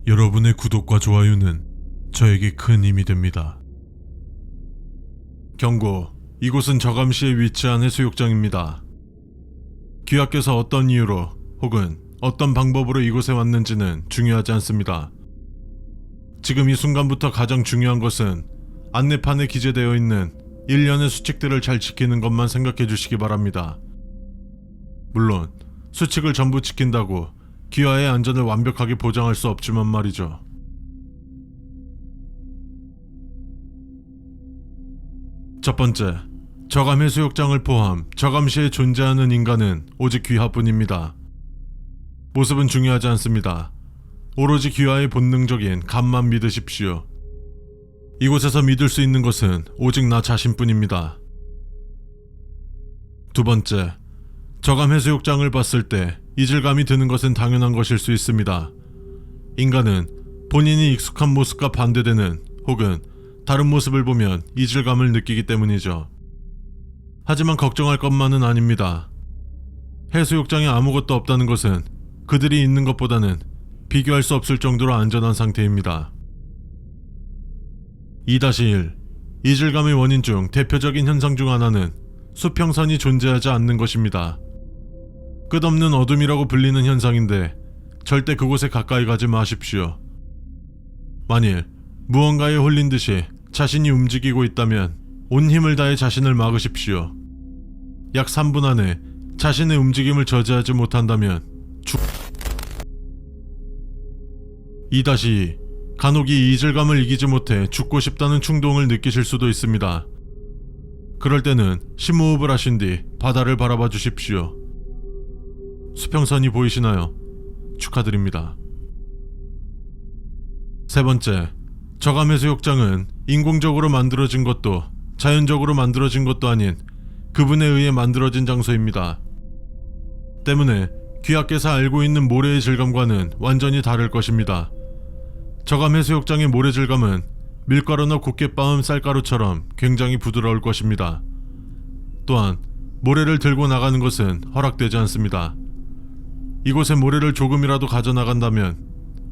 여러분의 구독과 좋아요는 저에게 큰 힘이 됩니다. 경고, 이곳은 저감시에 위치한 해수욕장입니다. 귀하께서 어떤 이유로 혹은 어떤 방법으로 이곳에 왔는지는 중요하지 않습니다. 지금 이 순간부터 가장 중요한 것은 안내판에 기재되어 있는 일련의 수칙들을 잘 지키는 것만 생각해 주시기 바랍니다. 물론 수칙을 전부 지킨다고 귀하의 안전을 완벽하게 보장할 수 없지만 말이죠. 첫 번째, 저감 해수욕장을 포함 저감시에 존재하는 인간은 오직 귀하뿐입니다. 모습은 중요하지 않습니다. 오로지 귀하의 본능적인 감만 믿으십시오. 이곳에서 믿을 수 있는 것은 오직 나 자신뿐입니다. 두 번째, 저감 해수욕장을 봤을 때 이질감이 드는 것은 당연한 것일 수 있습니다. 인간은 본인이 익숙한 모습과 반대되는 혹은 다른 모습을 보면 이질감을 느끼기 때문이죠. 하지만 걱정할 것만은 아닙니다. 해수욕장에 아무것도 없다는 것은 그들이 있는 것보다는 비교할 수 없을 정도로 안전한 상태입니다. 2-1. 이질감의 원인 중 대표적인 현상 중 하나는 수평선이 존재하지 않는 것입니다. 끝없는 어둠이라고 불리는 현상인데 절대 그곳에 가까이 가지 마십시오. 만일 무언가에 홀린 듯이 자신이 움직이고 있다면 온 힘을 다해 자신을 막으십시오. 약 3분 안에 자신의 움직임을 저지하지 못한다면 2-2. 간혹 이 이질감을 이기지 못해 죽고 싶다는 충동을 느끼실 수도 있습니다. 그럴 때는 심호흡을 하신 뒤 바다를 바라봐 주십시오. 수평선이 보이시나요? 축하드립니다. 세 번째, 저감 해수욕장은 인공적으로 만들어진 것도 자연적으로 만들어진 것도 아닌 그분에 의해 만들어진 장소입니다. 때문에 귀하께서 알고 있는 모래의 질감과는 완전히 다를 것입니다. 저감 해수욕장의 모래 질감은 밀가루나 곱게 빻은 쌀가루처럼 굉장히 부드러울 것입니다. 또한 모래를 들고 나가는 것은 허락되지 않습니다. 이곳에 모래를 조금이라도 가져나간다면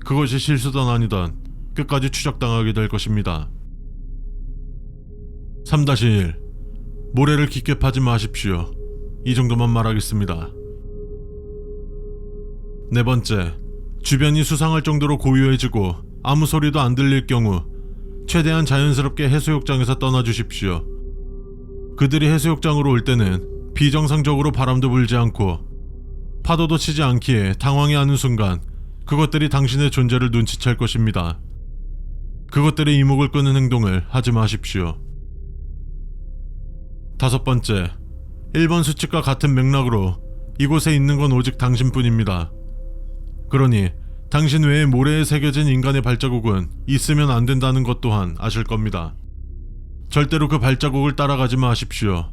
그것이 실수든 아니든 끝까지 추적당하게 될 것입니다. 3-1. 모래를 깊게 파지 마십시오. 이 정도만 말하겠습니다. 네 번째, 주변이 수상할 정도로 고요해지고 아무 소리도 안 들릴 경우 최대한 자연스럽게 해수욕장에서 떠나주십시오. 그들이 해수욕장으로 올 때는 비정상적으로 바람도 불지 않고 파도도 치지 않기에 당황해하는 순간 그것들이 당신의 존재를 눈치챌 것입니다. 그것들의 이목을 끄는 행동을 하지 마십시오. 5번째, 1번 수칙과 같은 맥락으로 이곳에 있는 건 오직 당신뿐입니다. 그러니 당신 외에 모래에 새겨진 인간의 발자국은 있으면 안 된다는 것 또한 아실 겁니다. 절대로 그 발자국을 따라가지 마십시오.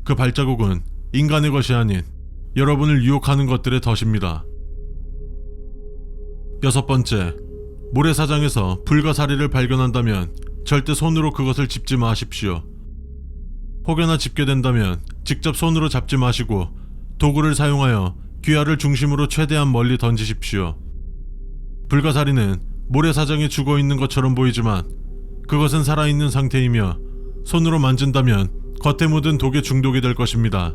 그 발자국은 인간의 것이 아닌 여러분을 유혹하는 것들의 덫입니다. 6번째, 모래사장에서 불가사리를 발견한다면 절대 손으로 그것을 짚지 마십시오. 혹여나 짚게 된다면 직접 손으로 잡지 마시고 도구를 사용하여 귀하를 중심으로 최대한 멀리 던지십시오. 불가사리는 모래사장에 죽어있는 것처럼 보이지만 그것은 살아있는 상태이며 손으로 만진다면 겉에 묻은 독에 중독이 될 것입니다.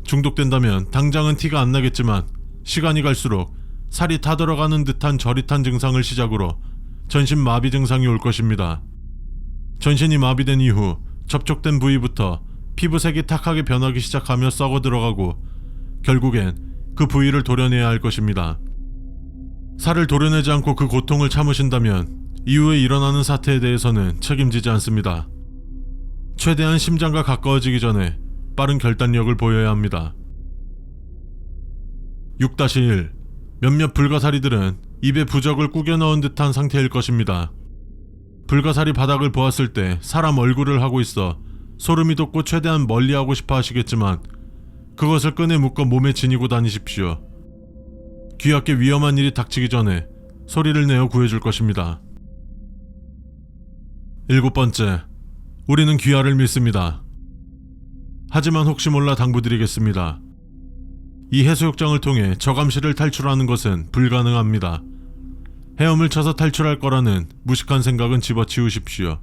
중독된다면 당장은 티가 안 나겠지만 시간이 갈수록 살이 타들어가는 듯한 저릿한 증상을 시작으로 전신 마비 증상이 올 것입니다. 전신이 마비된 이후 접촉된 부위부터 피부색이 탁하게 변하기 시작하며 썩어 들어가고 결국엔 그 부위를 도려내야 할 것입니다. 살을 도려내지 않고 그 고통을 참으신다면 이후에 일어나는 사태에 대해서는 책임지지 않습니다. 최대한 심장과 가까워지기 전에 빠른 결단력을 보여야 합니다. 6-1. 몇몇 불가사리들은 입에 부적을 꾸겨 넣은 듯한 상태일 것입니다. 불가사리 바닥을 보았을 때 사람 얼굴을 하고 있어 소름이 돋고 최대한 멀리하고 싶어 하시겠지만 그것을 끈에 묶어 몸에 지니고 다니십시오. 귀하께 위험한 일이 닥치기 전에 소리를 내어 구해줄 것입니다. 7번째, 우리는 귀하를 믿습니다. 하지만 혹시 몰라 당부드리겠습니다. 이 해수욕장을 통해 저감시를 탈출하는 것은 불가능합니다. 헤엄을 쳐서 탈출할 거라는 무식한 생각은 집어치우십시오.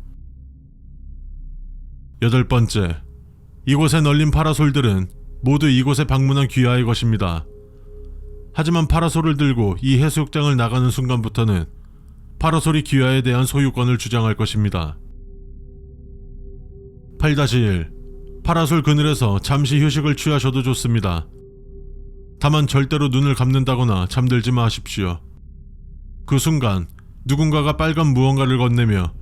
8번째, 이곳에 널린 파라솔들은 모두 이곳에 방문한 귀하의 것입니다. 하지만 파라솔을 들고 이 해수욕장을 나가는 순간부터는 파라솔이 귀하에 대한 소유권을 주장할 것입니다. 8-1. 파라솔 그늘에서 잠시 휴식을 취하셔도 좋습니다. 다만 절대로 눈을 감는다거나 잠들지 마십시오. 그 순간 누군가가 빨간 무언가를 건네며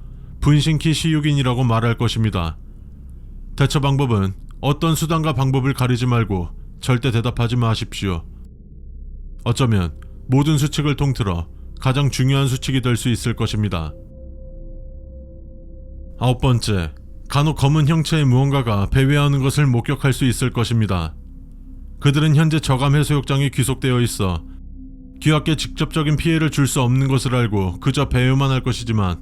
분신키 시육인이라고 말할 것입니다. 대처 방법은 어떤 수단과 방법을 가리지 말고 절대 대답하지 마십시오. 어쩌면 모든 수칙을 통틀어 가장 중요한 수칙이 될 수 있을 것입니다. 9번째, 간혹 검은 형체의 무언가가 배회하는 것을 목격할 수 있을 것입니다. 그들은 현재 저감 해수욕장에 귀속되어 있어 귀하께 직접적인 피해를 줄 수 없는 것을 알고 그저 배회만 할 것이지만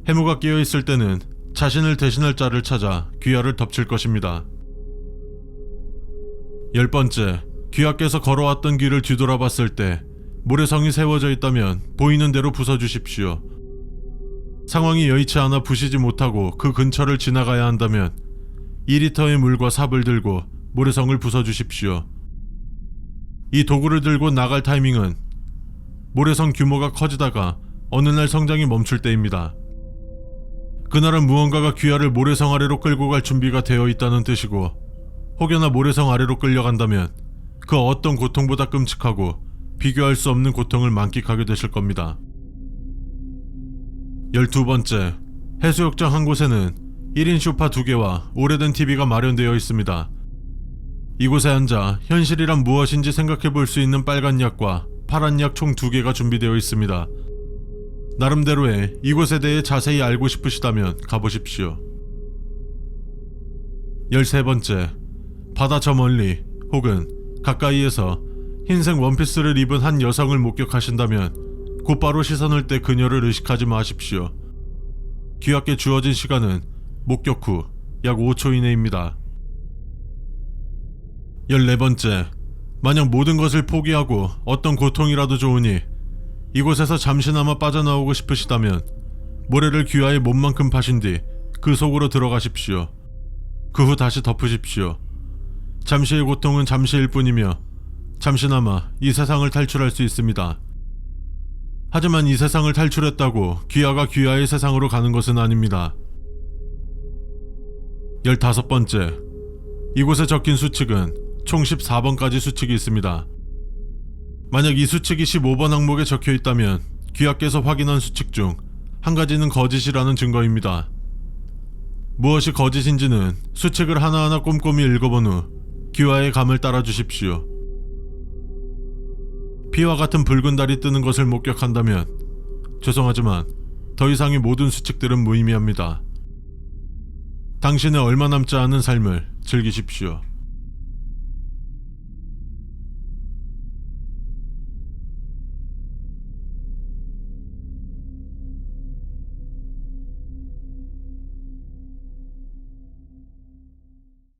해무가 끼어 있을 때는 자신을 대신할 자를 찾아 귀하를 덮칠 것입니다. 10번째, 귀하께서 걸어왔던 길을 뒤돌아봤을 때 모래성이 세워져 있다면 보이는 대로 부숴주십시오. 상황이 여의치 않아 부시지 못하고 그 근처를 지나가야 한다면 2리터의 물과 삽을 들고 모래성을 부숴주십시오. 이 도구를 들고 나갈 타이밍은 모래성 규모가 커지다가 어느 날 성장이 멈출 때입니다. 그날은 무언가가 귀하를 모래성 아래로 끌고 갈 준비가 되어 있다는 뜻이고, 혹여나 모래성 아래로 끌려간다면 그 어떤 고통보다 끔찍하고 비교할 수 없는 고통을 만끽하게 되실 겁니다. 12번째, 해수욕장 한 곳에는 1인 소파 2개와 오래된 TV가 마련되어 있습니다. 이곳에 앉아 현실이란 무엇인지 생각해 볼 수 있는 빨간 약과 파란 약 총 2개가 준비되어 있습니다. 나름대로의 이곳에 대해 자세히 알고 싶으시다면 가보십시오. 13번째, 바다 저 멀리 혹은 가까이에서 흰색 원피스를 입은 한 여성을 목격하신다면 곧바로 시선을 떼 그녀를 의식하지 마십시오. 귀하께 주어진 시간은 목격 후 약 5초 이내입니다. 14번째, 만약 모든 것을 포기하고 어떤 고통이라도 좋으니 이곳에서 잠시나마 빠져나오고 싶으시다면 모래를 귀하의 몸만큼 파신 뒤 그 속으로 들어가십시오. 그 후 다시 덮으십시오. 잠시의 고통은 잠시일 뿐이며 잠시나마 이 세상을 탈출할 수 있습니다. 하지만 이 세상을 탈출했다고 귀하가 귀하의 세상으로 가는 것은 아닙니다. 15번째, 이곳에 적힌 수칙은 총 14번까지 수칙이 있습니다. 만약 이 수칙이 15번 항목에 적혀 있다면 귀하께서 확인한 수칙 중 한 가지는 거짓이라는 증거입니다. 무엇이 거짓인지는 수칙을 하나하나 꼼꼼히 읽어본 후 귀하의 감을 따라 주십시오. 피와 같은 붉은 달이 뜨는 것을 목격한다면 죄송하지만 더 이상의 모든 수칙들은 무의미합니다. 당신의 얼마 남지 않은 삶을 즐기십시오.